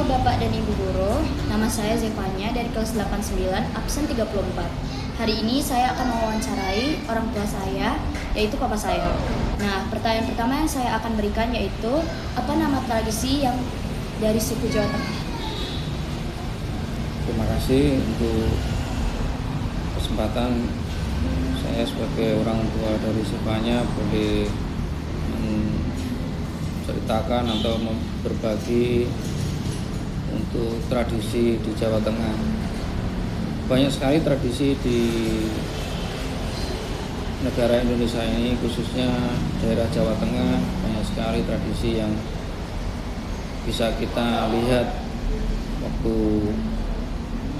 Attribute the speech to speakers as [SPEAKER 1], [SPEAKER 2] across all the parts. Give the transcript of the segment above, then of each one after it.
[SPEAKER 1] Halo Bapak dan Ibu Guru, nama saya Zevanya dari kelas 89, absen 34. Hari ini saya akan mewawancarai orang tua saya, yaitu papa saya. Nah, pertanyaan pertama yang saya akan berikan yaitu, apa nama tradisi yang dari suku Jawa Tengah?
[SPEAKER 2] Terima kasih untuk kesempatan saya sebagai orang tua dari Zevanya boleh menceritakan atau berbagi untuk tradisi di Jawa Tengah. Banyak sekali tradisi di negara Indonesia ini, khususnya daerah Jawa Tengah. Banyak sekali tradisi yang bisa kita lihat waktu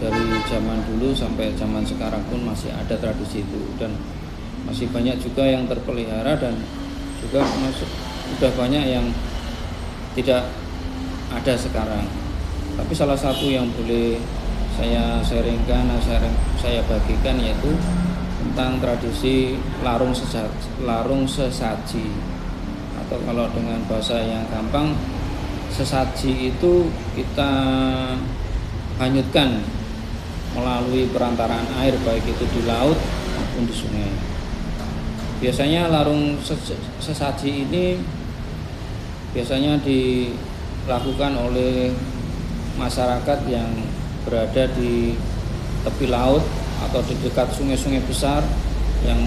[SPEAKER 2] dari zaman dulu sampai zaman sekarang pun masih ada tradisi itu, dan masih banyak juga yang terpelihara, dan juga sudah banyak yang tidak ada sekarang. Tapi salah satu yang boleh saya sharingkan, saya bagikan yaitu tentang tradisi larung sesaji, atau kalau dengan bahasa yang gampang, sesaji itu kita hanyutkan melalui perantaraan air, baik itu di laut maupun di sungai. Biasanya larung sesaji ini biasanya dilakukan oleh masyarakat yang berada di tepi laut atau di dekat sungai-sungai besar, yang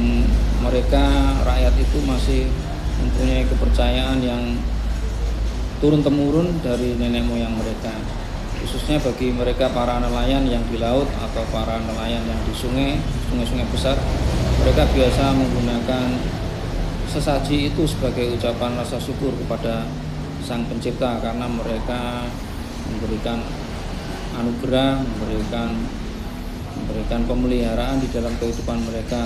[SPEAKER 2] mereka rakyat itu masih mempunyai kepercayaan yang turun-temurun dari nenek moyang mereka, khususnya bagi mereka para nelayan yang di laut atau para nelayan yang di sungai-sungai besar. Mereka biasa menggunakan sesaji itu sebagai ucapan rasa syukur kepada Sang Pencipta, karena mereka memberikan anugerah, memberikan pemeliharaan di dalam kehidupan mereka,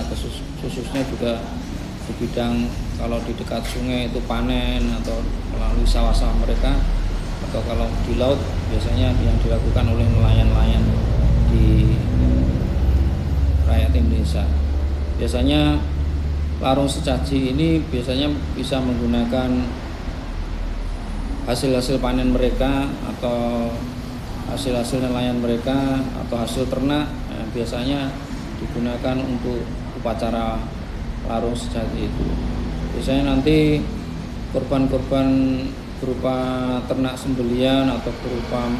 [SPEAKER 2] khususnya juga di bidang, kalau di dekat sungai itu panen atau melalui sawah-sawah mereka, atau kalau di laut biasanya yang dilakukan oleh nelayan-nelayan di rakyat Indonesia. Biasanya larung sesaji ini biasanya bisa menggunakan hasil-hasil panen mereka atau hasil-hasil nelayan mereka atau hasil ternak, biasanya digunakan untuk upacara larung sesaji itu. Biasanya nanti korban-korban berupa ternak sembelian atau berupa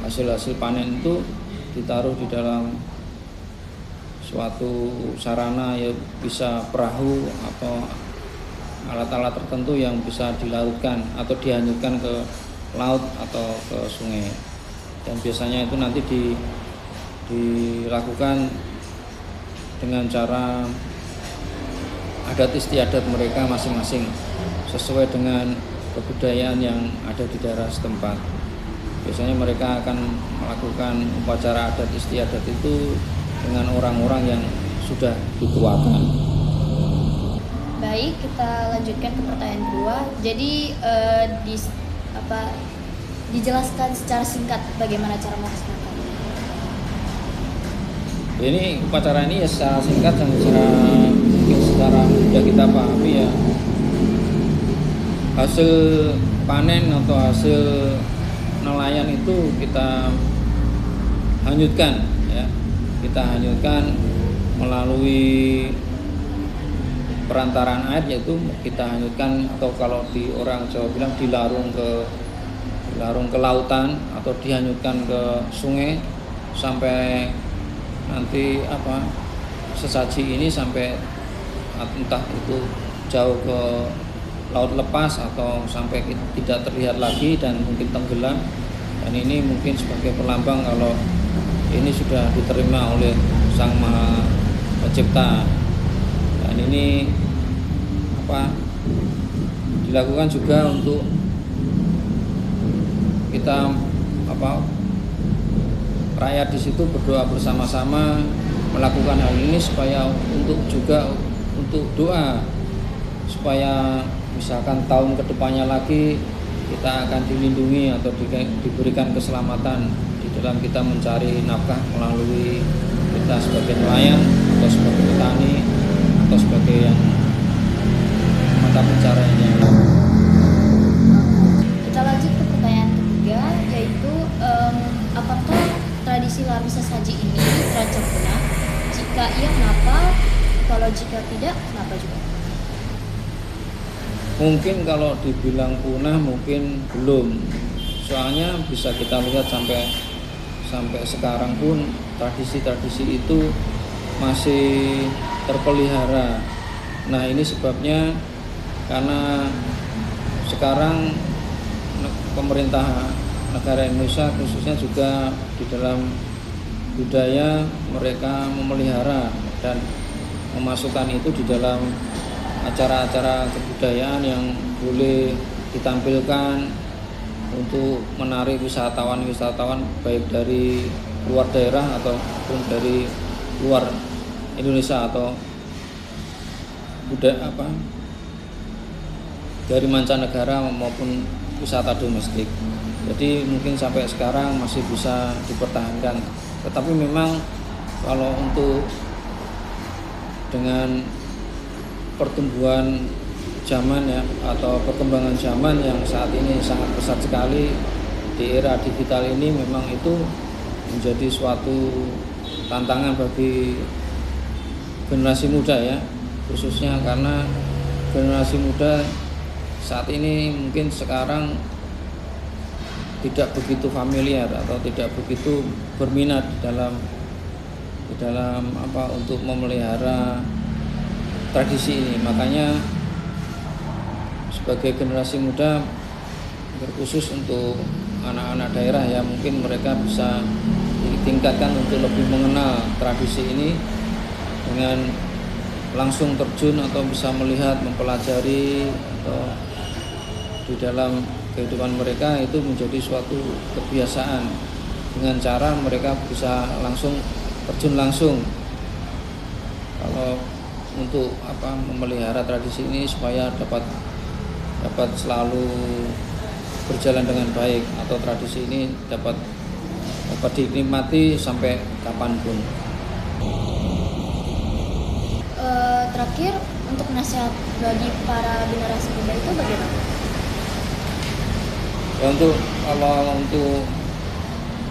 [SPEAKER 2] hasil-hasil panen itu ditaruh di dalam suatu sarana, ya bisa perahu atau alat-alat tertentu yang bisa dilarutkan atau dihanyutkan ke laut atau ke sungai. Dan biasanya itu nanti dilakukan dengan cara adat istiadat mereka masing-masing, sesuai dengan kebudayaan yang ada di daerah setempat. Biasanya mereka akan melakukan upacara adat istiadat itu dengan orang-orang yang sudah dituakan.
[SPEAKER 1] Baik, kita lanjutkan ke pertanyaan kedua. Jadi dijelaskan secara singkat bagaimana cara melaksanakannya.
[SPEAKER 2] Ini upacara ini ya secara singkat dan secara mudah kita pahami ya. Hasil panen atau hasil nelayan itu kita hanyutkan, ya. Kita hanyutkan melalui perantaraan air, yaitu kita hanyutkan, atau kalau di orang Jawa bilang dilarung ke lautan atau dihanyutkan ke sungai, sampai nanti sesaji ini sampai entah itu jauh ke laut lepas atau sampai tidak terlihat lagi dan mungkin tenggelam. Dan ini mungkin sebagai pelambang kalau ini sudah diterima oleh Sang Maha Pencipta. Dan ini dilakukan juga untuk kita rakyat di situ berdoa bersama-sama melakukan hal ini, supaya untuk doa, supaya misalkan tahun kedepannya lagi kita akan dilindungi atau diberikan keselamatan di dalam kita mencari nafkah melalui kita sebagai nelayan atau sebagai petani atau sebagai yang mata pencariannya.
[SPEAKER 1] Kita lanjut ke pertanyaan ketiga. Kalau jika tidak, kenapa juga?
[SPEAKER 2] Mungkin kalau dibilang punah mungkin belum. Soalnya bisa kita lihat sampai sekarang pun tradisi-tradisi itu masih terpelihara. Nah, ini sebabnya karena sekarang pemerintah negara Indonesia khususnya juga di dalam budaya mereka memelihara dan memasukkan itu di dalam acara-acara kebudayaan yang boleh ditampilkan untuk menarik wisatawan baik dari luar daerah ataupun dari luar Indonesia atau dari mancanegara maupun wisata domestik. Jadi mungkin sampai sekarang masih bisa dipertahankan. Tetapi memang kalau untuk dengan pertumbuhan zaman ya atau perkembangan zaman yang saat ini sangat pesat sekali di era digital ini, memang itu menjadi suatu tantangan bagi generasi muda ya, khususnya karena generasi muda saat ini mungkin sekarang tidak begitu familiar atau tidak begitu berminat di dalam untuk memelihara tradisi ini. Makanya sebagai generasi muda, berkhusus untuk anak-anak daerah ya, mungkin mereka bisa ditingkatkan untuk lebih mengenal tradisi ini dengan langsung terjun atau bisa melihat, mempelajari, atau di dalam kehidupan mereka itu menjadi suatu kebiasaan dengan cara mereka bisa langsung terjun langsung. Kalau untuk memelihara tradisi ini supaya dapat selalu berjalan dengan baik atau tradisi ini dapat dinikmati sampai kapanpun.
[SPEAKER 1] Terakhir, untuk nasihat bagi para generasi muda itu bagaimana?
[SPEAKER 2] Ya, kalau untuk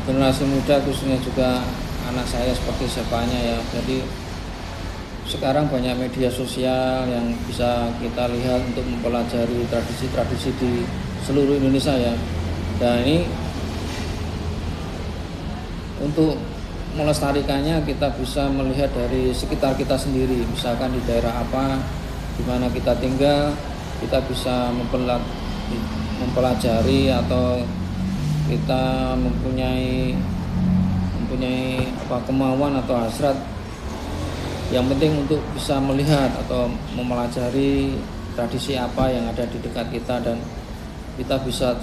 [SPEAKER 2] generasi muda khususnya juga anak saya seperti siapanya ya. Jadi sekarang banyak media sosial yang bisa kita lihat untuk mempelajari tradisi-tradisi di seluruh Indonesia ya. Dan ini untuk melestarikannya kita bisa melihat dari sekitar kita sendiri. Misalkan di daerah apa, di mana kita tinggal, kita bisa mempelajari atau kita mempunyai kemauan atau hasrat yang penting untuk bisa melihat atau mempelajari tradisi apa yang ada di dekat kita, dan kita bisa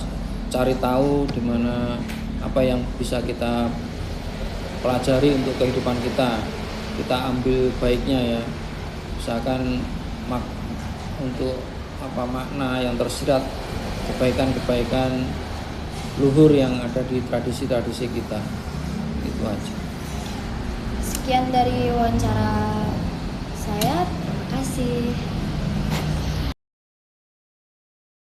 [SPEAKER 2] cari tahu di mana apa yang bisa kita pelajari untuk kehidupan kita ambil baiknya ya. Misalkan untuk makna yang tersirat, kebaikan-kebaikan luhur yang ada di tradisi-tradisi kita. Itu aja.
[SPEAKER 1] Sekian dari wawancara saya, terima kasih.